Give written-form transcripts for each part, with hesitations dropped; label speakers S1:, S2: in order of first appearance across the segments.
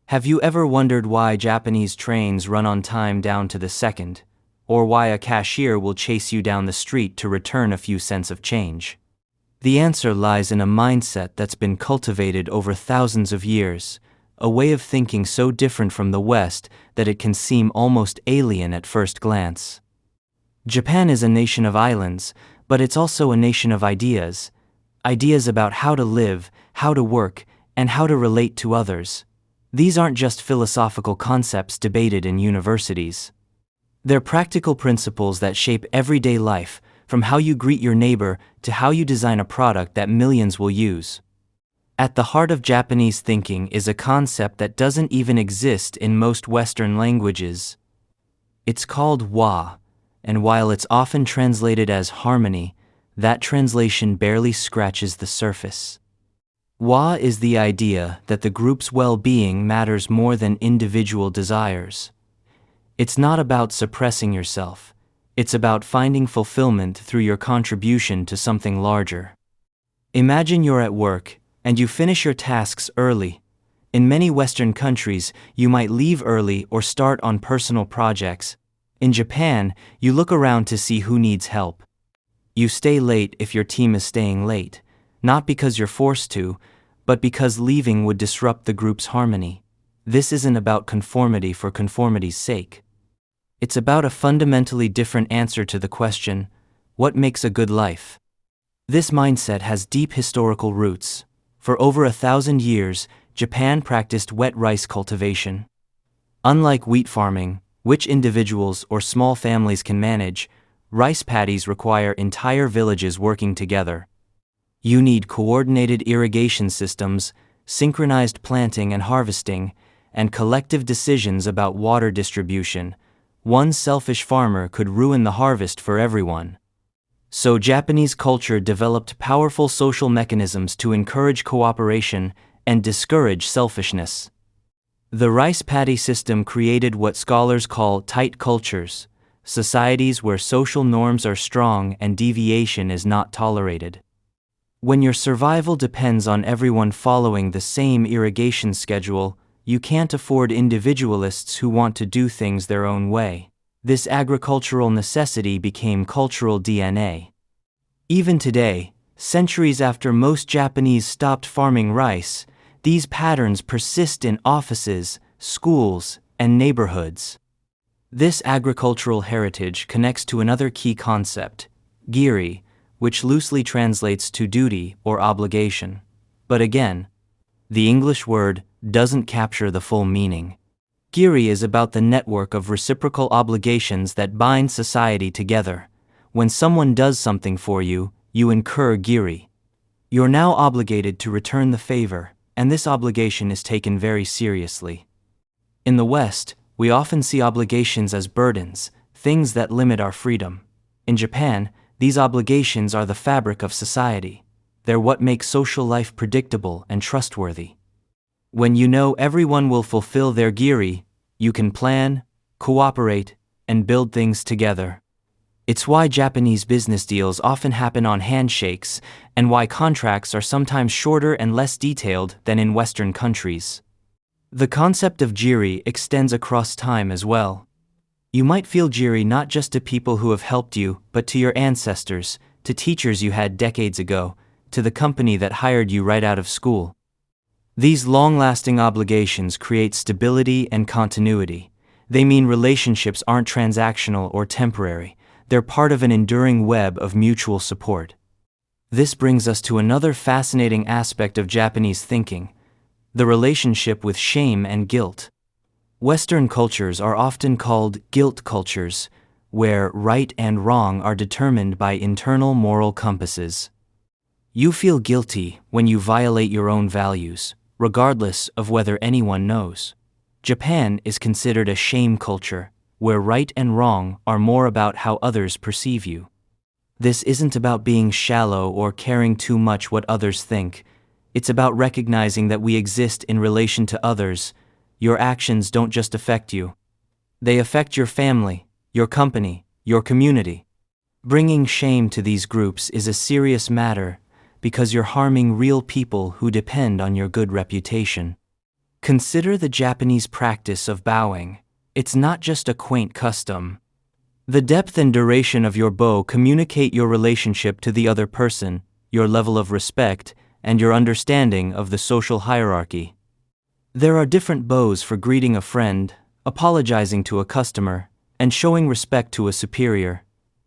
S1: Have you ever wondered why Japanese trains run on time down to the second, or why a cashier will chase you down the street to return a few cents of change? The answer lies in a mindset that's been cultivated over thousands of years, a way of thinking so different from the West that it can seem almost alien at first glance. Japan is a nation of islands, but it's also a nation of ideas. Ideas about how to live, how to work, and how to relate to others. These aren't just philosophical concepts debated in universities. They're practical principles that shape everyday life, from how you greet your neighbor to how you design a product that millions will use. At the heart of Japanese thinking is a concept that doesn't even exist in most Western languages. It's called wa, and while it's often translated as harmony, that translation barely scratches the surface. Wa is the idea that the group's well-being matters more than individual desires. It's not about suppressing yourself. It's about finding fulfillment through your contribution to something larger. Imagine you're at work, and you finish your tasks early. In many Western countries, you might leave early or start on personal projects. In Japan, you look around to see who needs help. You stay late if your team is staying late, not because you're forced to, but because leaving would disrupt the group's harmony. This isn't about conformity for conformity's sake. It's about a fundamentally different answer to the question, what makes a good life? This mindset has deep historical roots. For over 1,000 years, Japan practiced wet rice cultivation. Unlike wheat farming, which individuals or small families can manage, rice paddies require entire villages working together. You need coordinated irrigation systems, synchronized planting and harvesting, and collective decisions about water distribution. One selfish farmer could ruin the harvest for everyone. So Japanese culture developed powerful social mechanisms to encourage cooperation and discourage selfishness. The rice paddy system created what scholars call tight cultures, societies where social norms are strong and deviation is not tolerated. When your survival depends on everyone following the same irrigation schedule, you can't afford individualists who want to do things their own way. This agricultural necessity became cultural DNA. Even today, centuries after most Japanese stopped farming rice, these patterns persist in offices, schools, and neighborhoods. This agricultural heritage connects to another key concept, Giri, which loosely translates to duty or obligation. But again, the English word doesn't capture the full meaning. Giri is about the network of reciprocal obligations that bind society together. When someone does something for you, you incur Giri. You're now obligated to return the favor, and this obligation is taken very seriously. In the West, we often see obligations as burdens, things that limit our freedom. In Japan, these obligations are the fabric of society. They're what makes social life predictable and trustworthy. When you know everyone will fulfill their Giri, you can plan, cooperate, and build things together. It's why Japanese business deals often happen on handshakes, and why contracts are sometimes shorter and less detailed than in Western countries. The concept of Giri extends across time as well. You might feel Giri not just to people who have helped you, but to your ancestors, to teachers you had decades ago, to the company that hired you right out of school. These long-lasting obligations create stability and continuity. They mean relationships aren't transactional or temporary. They're part of an enduring web of mutual support. This brings us to another fascinating aspect of Japanese thinking, the relationship with shame and guilt. Western cultures are often called guilt cultures, where right and wrong are determined by internal moral compasses. You feel guilty when you violate your own values, regardless of whether anyone knows. Japan is considered a shame culture, where right and wrong are more about how others perceive you. This isn't about being shallow or caring too much what others think. It's about recognizing that we exist in relation to others. Your actions don't just affect you. They affect your family, your company, your community. Bringing shame to these groups is a serious matter because you're harming real people who depend on your good reputation. Consider the Japanese practice of bowing. It's not just a quaint custom. The depth and duration of your bow communicate your relationship to the other person, your level of respect, and your understanding of the social hierarchy. There are different bows for greeting a friend, apologizing to a customer, and showing respect to a superior.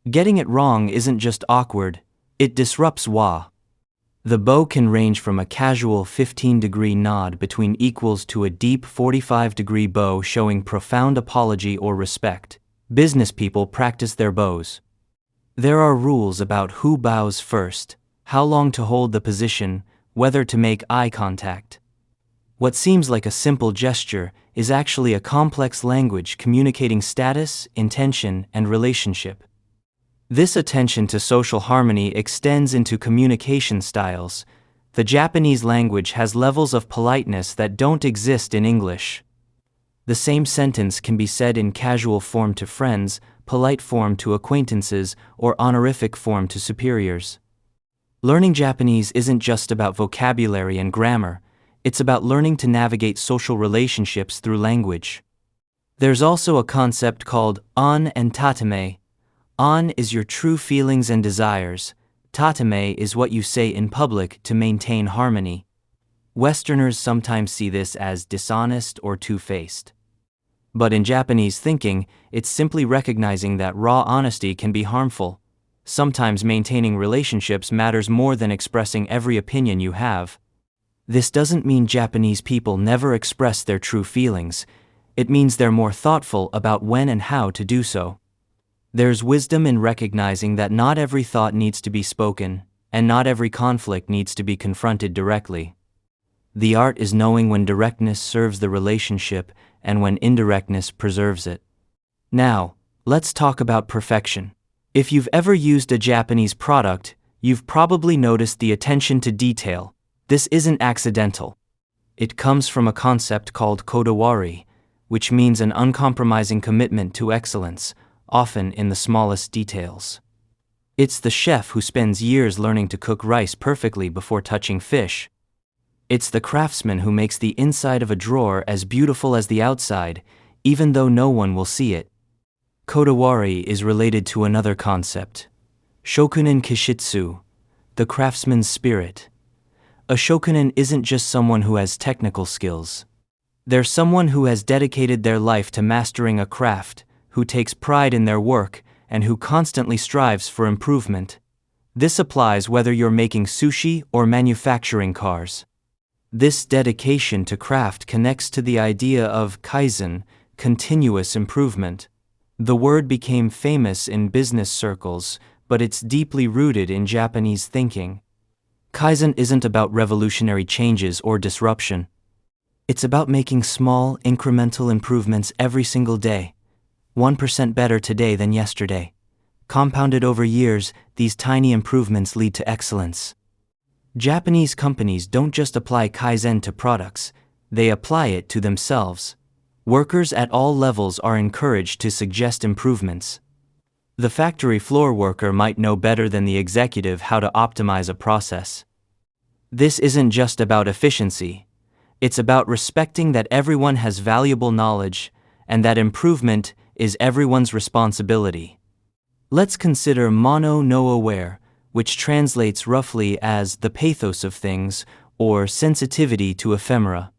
S1: Getting it wrong isn't just awkward, it disrupts wa. The bow can range from a casual 15-degree nod between equals to a deep 45-degree bow showing profound apology or respect. Business people practice their bows. There are rules about who bows first, how long to hold the position, whether to make eye contact. What seems like a simple gesture is actually a complex language communicating status, intention, and relationship. This attention to social harmony extends into communication styles. The Japanese language has levels of politeness that don't exist in English. The same sentence can be said in casual form to friends, polite form to acquaintances, or honorific form to superiors. Learning Japanese isn't just about vocabulary and grammar, it's about learning to navigate social relationships through language. There's also a concept called Honne and Tatemae. Honne is your true feelings and desires. Tatemae is what you say in public to maintain harmony. Westerners sometimes see this as dishonest or two-faced. But in Japanese thinking, it's simply recognizing that raw honesty can be harmful. Sometimes maintaining relationships matters more than expressing every opinion you have. This doesn't mean Japanese people never express their true feelings. It means they're more thoughtful about when and how to do so. There's wisdom in recognizing that not every thought needs to be spoken, and not every conflict needs to be confronted directly. The art is knowing when directness serves the relationship and when indirectness preserves it. Now, let's talk about perfection. If you've ever used a Japanese product, you've probably noticed the attention to detail. This isn't accidental. It comes from a concept called kodawari, which means an uncompromising commitment to excellence, often in the smallest details. It's the chef who spends years learning to cook rice perfectly before touching fish. It's the craftsman who makes the inside of a drawer as beautiful as the outside, even though no one will see it. Kodawari is related to another concept, Shokunin kishitsu, the craftsman's spirit. A shokunin isn't just someone who has technical skills. They're someone who has dedicated their life to mastering a craft, who takes pride in their work, and who constantly strives for improvement. This applies whether you're making sushi or manufacturing cars. This dedication to craft connects to the idea of Kaizen, continuous improvement. The word became famous in business circles, but it's deeply rooted in Japanese thinking. Kaizen isn't about revolutionary changes or disruption. It's about making small, incremental improvements every single day. 1% better today than yesterday. Compounded over years, these tiny improvements lead to excellence. Japanese companies don't just apply Kaizen to products, they apply it to themselves. Workers at all levels are encouraged to suggest improvements. The factory floor worker might know better than the executive how to optimize a process. This isn't just about efficiency. It's about respecting that everyone has valuable knowledge and that improvement is everyone's responsibility. Let's consider mono no aware, which translates roughly as the pathos of things or sensitivity to ephemera.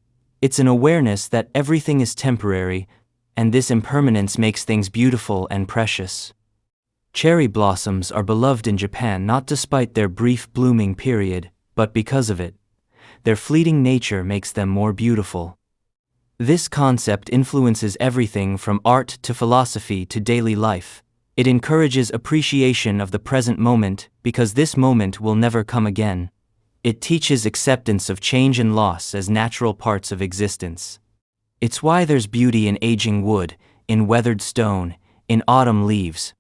S1: It's an awareness that everything is temporary, and this impermanence makes things beautiful and precious. Cherry blossoms are beloved in Japan not despite their brief blooming period, but because of it. Their fleeting nature makes them more beautiful. This concept influences everything from art to philosophy to daily life. It encourages appreciation of the present moment because this moment will never come again. It teaches acceptance of change and loss as natural parts of existence. It's why there's beauty in aging wood, in weathered stone, in autumn leaves.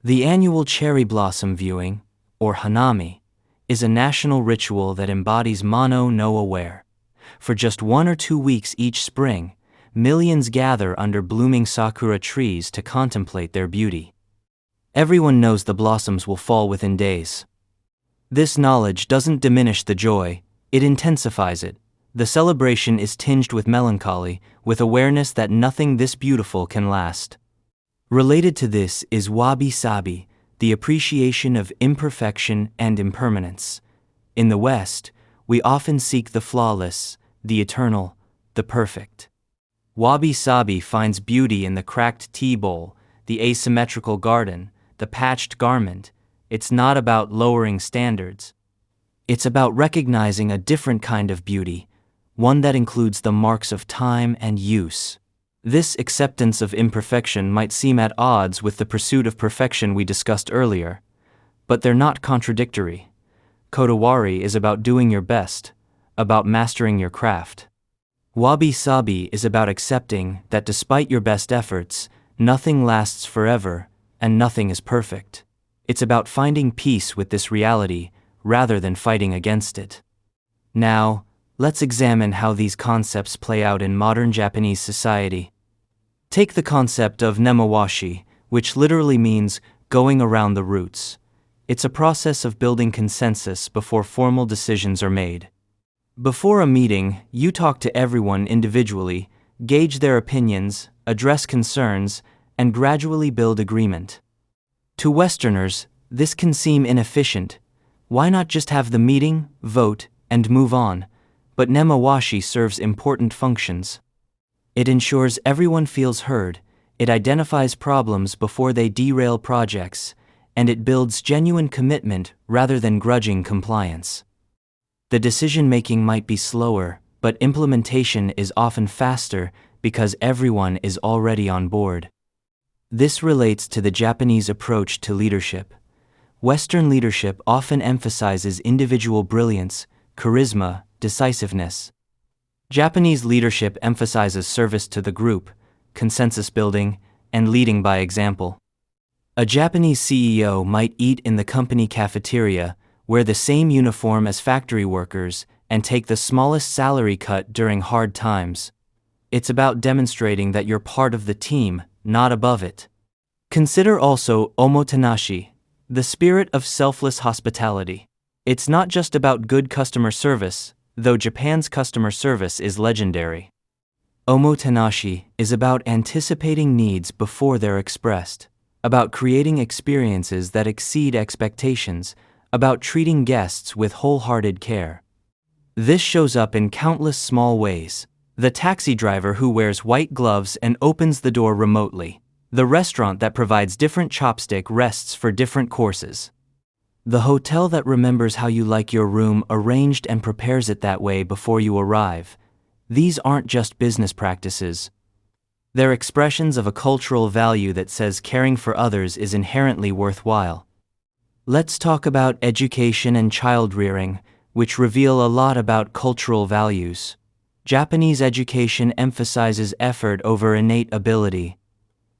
S1: The annual cherry blossom viewing, or hanami, is a national ritual that embodies mono no aware. For just 1 or 2 weeks each spring, millions gather under blooming sakura trees to contemplate their beauty. Everyone knows the blossoms will fall within days. This knowledge doesn't diminish the joy, it intensifies it. The celebration is tinged with melancholy, with awareness that nothing this beautiful can last. Related to this is Wabi-Sabi, the appreciation of imperfection and impermanence. In the West, we often seek the flawless, the eternal, the perfect. Wabi-Sabi finds beauty in the cracked tea bowl, the asymmetrical garden, the patched garment. It's not about lowering standards. It's about recognizing a different kind of beauty, one that includes the marks of time and use. This acceptance of imperfection might seem at odds with the pursuit of perfection we discussed earlier, but they're not contradictory. Kodawari is about doing your best, about mastering your craft. Wabi-Sabi is about accepting that despite your best efforts, nothing lasts forever, and nothing is perfect. It's about finding peace with this reality, rather than fighting against it. Now, let's examine how these concepts play out in modern Japanese society. Take the concept of Nemawashi, which literally means going around the roots. It's a process of building consensus before formal decisions are made. Before a meeting, you talk to everyone individually, gauge their opinions, address concerns, and gradually build agreement. To Westerners, this can seem inefficient. Why not just have the meeting, vote, and move on? But Nemawashi serves important functions. It ensures everyone feels heard, it identifies problems before they derail projects, and it builds genuine commitment rather than grudging compliance. The decision-making might be slower, but implementation is often faster because everyone is already on board. This relates to the Japanese approach to leadership. Western leadership often emphasizes individual brilliance, charisma, decisiveness. Japanese leadership emphasizes service to the group, consensus building, and leading by example. A Japanese CEO might eat in the company cafeteria, wear the same uniform as factory workers, and take the smallest salary cut during hard times. It's about demonstrating that you're part of the team, not above it. Consider also Omotenashi, the spirit of selfless hospitality. It's not just about good customer service, though Japan's customer service is legendary. Omotenashi is about anticipating needs before they're expressed, about creating experiences that exceed expectations, about treating guests with wholehearted care. This shows up in countless small ways. The taxi driver who wears white gloves and opens the door remotely. The restaurant that provides different chopstick rests for different courses. The hotel that remembers how you like your room arranged and prepares it that way before you arrive. These aren't just business practices. They're expressions of a cultural value that says caring for others is inherently worthwhile. Let's talk about education and child rearing, which reveal a lot about cultural values. Japanese education emphasizes effort over innate ability.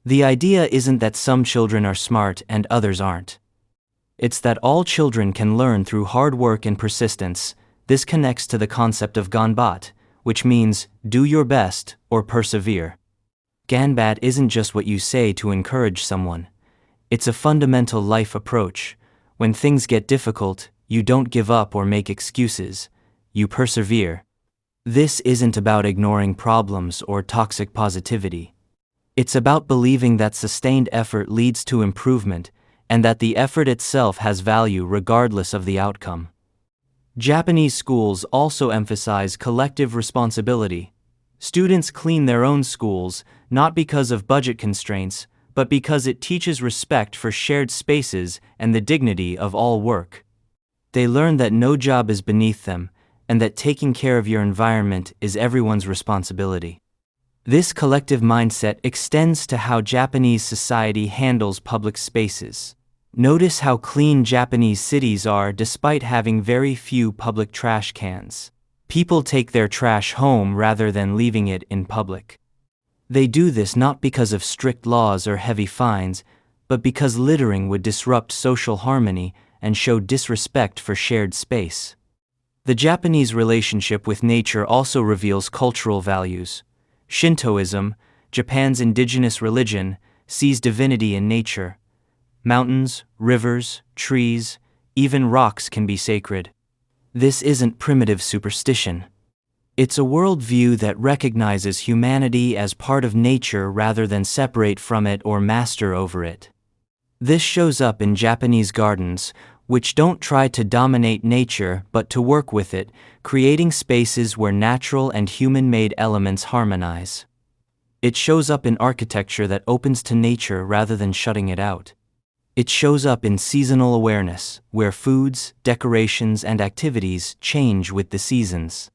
S1: The idea isn't that some children are smart and others aren't. It's that all children can learn through hard work and persistence. This connects to the concept of Ganbatte, which means do your best or persevere. Ganbatte isn't just what you say to encourage someone. It's a fundamental life approach. When things get difficult, you don't give up or make excuses. You persevere. This isn't about ignoring problems or toxic positivity. It's about believing that sustained effort leads to improvement and that the effort itself has value regardless of the outcome. Japanese schools also emphasize collective responsibility. Students clean their own schools, not because of budget constraints, but because it teaches respect for shared spaces and the dignity of all work. They learn that no job is beneath them, and that taking care of your environment is everyone's responsibility. This collective mindset extends to how Japanese society handles public spaces. Notice how clean Japanese cities are despite having very few public trash cans. People take their trash home rather than leaving it in public. They do this not because of strict laws or heavy fines, but because littering would disrupt social harmony and show disrespect for shared space. The Japanese relationship with nature also reveals cultural values. Shintoism, Japan's indigenous religion, sees divinity in nature. Mountains, rivers, trees, even rocks can be sacred. This isn't primitive superstition. It's a worldview that recognizes humanity as part of nature rather than separate from it or master over it. This shows up in Japanese gardens, which don't try to dominate nature but to work with it, creating spaces where natural and human-made elements harmonize. It shows up in architecture that opens to nature rather than shutting it out. It shows up in seasonal awareness, where foods, decorations, and activities change with the seasons.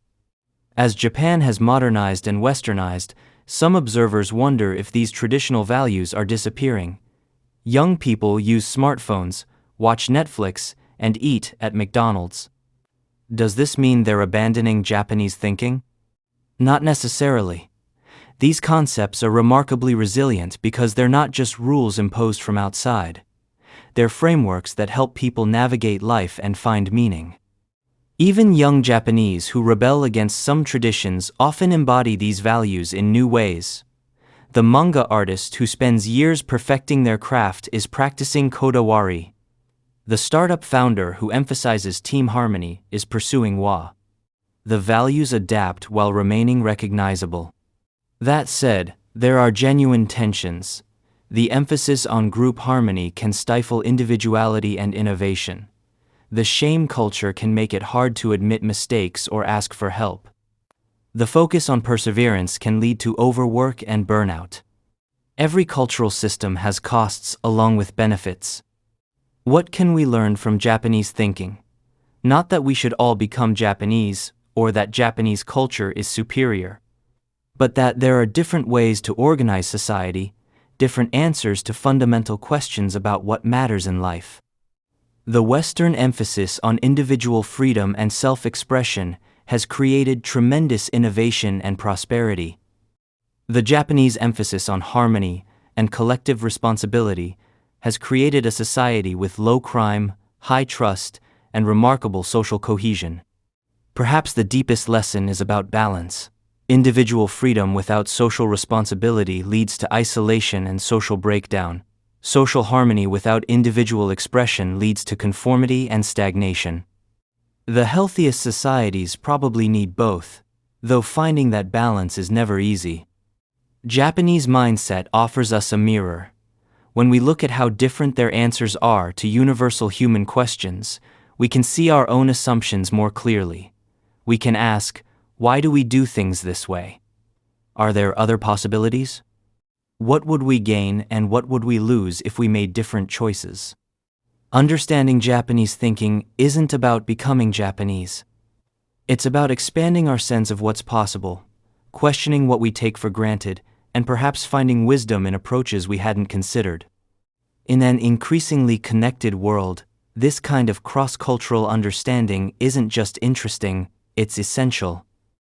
S1: As Japan has modernized and westernized, some observers wonder if these traditional values are disappearing. Young people use smartphones, watch Netflix, and eat at McDonald's. Does this mean they're abandoning Japanese thinking? Not necessarily. These concepts are remarkably resilient because they're not just rules imposed from outside. They're frameworks that help people navigate life and find meaning. Even young Japanese who rebel against some traditions often embody these values in new ways. The manga artist who spends years perfecting their craft is practicing kodawari. The startup founder who emphasizes team harmony is pursuing wa. The values adapt while remaining recognizable. That said, there are genuine tensions. The emphasis on group harmony can stifle individuality and innovation. The shame culture can make it hard to admit mistakes or ask for help. The focus on perseverance can lead to overwork and burnout. Every cultural system has costs along with benefits. What can we learn from Japanese thinking? Not that we should all become Japanese, or that Japanese culture is superior, but that there are different ways to organize society, different answers to fundamental questions about what matters in life. The Western emphasis on individual freedom and self-expression has created tremendous innovation and prosperity. The Japanese emphasis on harmony and collective responsibility has created a society with low crime, high trust, and remarkable social cohesion. Perhaps the deepest lesson is about balance. Individual freedom without social responsibility leads to isolation and social breakdown. Social harmony without individual expression leads to conformity and stagnation. The healthiest societies probably need both, though finding that balance is never easy. Japanese mindset offers us a mirror. When we look at how different their answers are to universal human questions, we can see our own assumptions more clearly. We can ask, why do we do things this way? Are there other possibilities? What would we gain and what would we lose if we made different choices? Understanding Japanese thinking isn't about becoming Japanese. It's about expanding our sense of what's possible, questioning what we take for granted, and perhaps finding wisdom in approaches we hadn't considered. In an increasingly connected world, this kind of cross-cultural understanding isn't just interesting, it's essential.